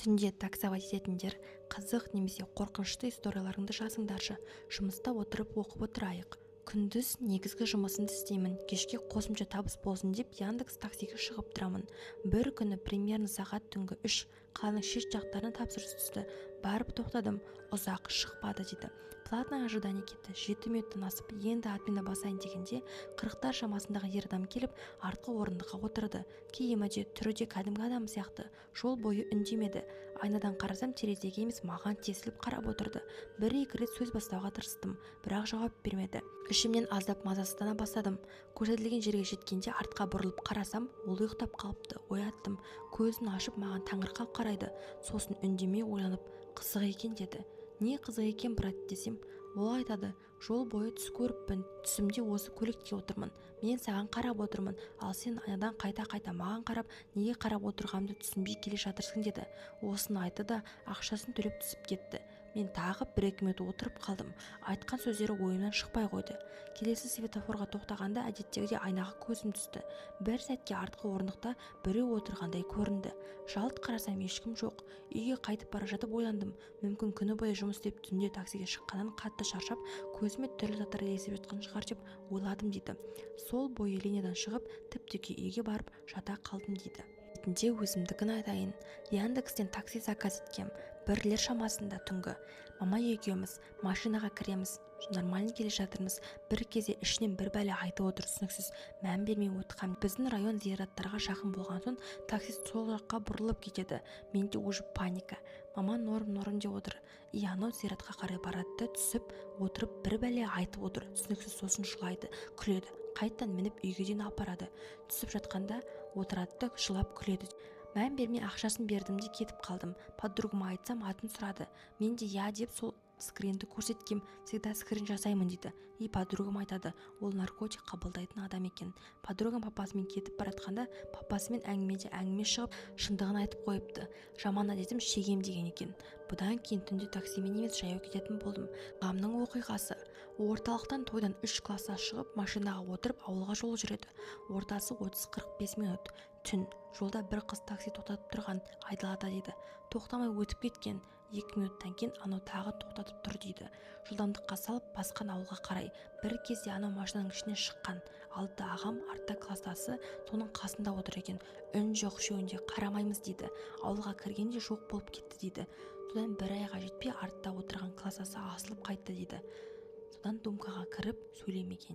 Түнде таксовать ететіндер қызық немесе қорқынышты историяларыңды жазыңдаршы, жұмыста отырып оқып отырайық. Күндіз негізгі жұмысымды істеймін, кешке қосымша табыс болсын деп Яндекс таксиге шығып тұрамын. Бір күні примерно сағат түнгі 3 қаланың шет жақтарына тапсырыс түсті. Барып тоқтадым, ұзақ шықпады дейді. Платное ожидание кетті. 7 минуттан асып, енді админді басайын дегенде 40-тар шамасындағы ер адам келіп, артқы орындыққа отырды. Киімі де, түрі де кәдімгі адам сияқты. Жол бойы үндемеді. Айнадан қарасам, терезеге емес, маған тесіліп қарап отырды. Бір-екі рет сөз бастауға тырыстым, бірақ жауап бермеді. Ішімнен аздап мазасыздана бастадым. Көрсетілген жерге жеткенде артқа бұрылып қарасам, ол ұйықтап қалыпты. Ояттым. Көзін ашып маған таңырқап қарайды. Сосын үндемей ойланып, қызық екен деді. Не қызық екен брат десем, ол айтады, жол бойы түс көріппін, түсімде осы көлікте отырмын, мен саған қарап отырмын, ал сен айнадан қайта-қайта маған қарап, неге қарап отырғанымды түсінбей келе жатырсың деді. Осыны айтты да ақшасын төлеп түсіп кетті. Мен тағы 1-2 минут отырып қалдым. Айтқан сөздері ойымнан шықпай қойды. Келесі светофорға тоқтағанда әдеттегідей айнаға көзім түсті. Бір сәтке артқы орындықта біреу отырғандай көрінді. Жалт қарасам ешкім жоқ. Үйге қайтып бара жатып ойландым. Мүмкін күні бойы жұмыс істеп түнде таксиге шыққаннан қатты шаршап, көзіме түрлі заттар елестеп жатқан шығар деп ойладым дейді. Сол бойы линиядан шығып, тіп-тіке үйге барып жата қалдым дейді. Өзімдікін айтайын. Яндекстен такси заказ еткем. Бірлер шамасында түнгі. Мама екеуміз машинаға кіреміз. Нормально келе жатырмыз. Бір кезде ішінен бір бәле айтып отыр, түсініксіз. Мән бермей отырғам. Біздің район зираттарға жақын болған соң таксист сол жаққа бұрылып кетеді. Менде уже паника. Мама норм деп отыр. Анау зиратқа қарай барады, түсіп отырып бір бәле айтып отыр, түсініксіз. Сосын жылайды, күледі. Қайттан мініп үйге дейін апарады. Түсіп жатқанда отырады да жылап күледі. Мән бермей ақшасын бердім де кетіп қалдым. Подругама айтсам атын сұрады. Мен де я деп сол скринді көрсеткем, всегда скрин жасаймын дейді. Подругам айтады, ол наркотик қабылдайтын адам екен. Подругам папасымен кетіп баратқанда, папасымен әңгіме шығып, шындығын айтып қойыпты. Жаман әдетім шегем деген екен. Бұдан кейін түнде таксимен емес жаяу кететін болдым. Ғамның оқиғасы. Орталықтан тойдан 3 класса шығып, машинаға отырып ауылға жол жүреді. Ортасы 30-45 минут. Түн. Жолда бір қыз такси тоқтатып тұрған, айдалада дейді. Тоқтамай өтіп кеткен. 2 минуттан кейін анау тағы тоқтатып тұр дейді. Жылдамдыққа салып басқан ауылға қарай. Бір кезде анау машинаның ішінен шыққан. Алдыда ағам, артта кластасы, соның қасында отыр екен. Үн жоқ, үшеуінде қарамаймыз дейді. Ауылға кіргенде жоқ болып кетті дейді. Содан 1 айға жетпей артта отырған кластасы асылып қайтты дейді. Содан думкаға кіріп сөйлемеген.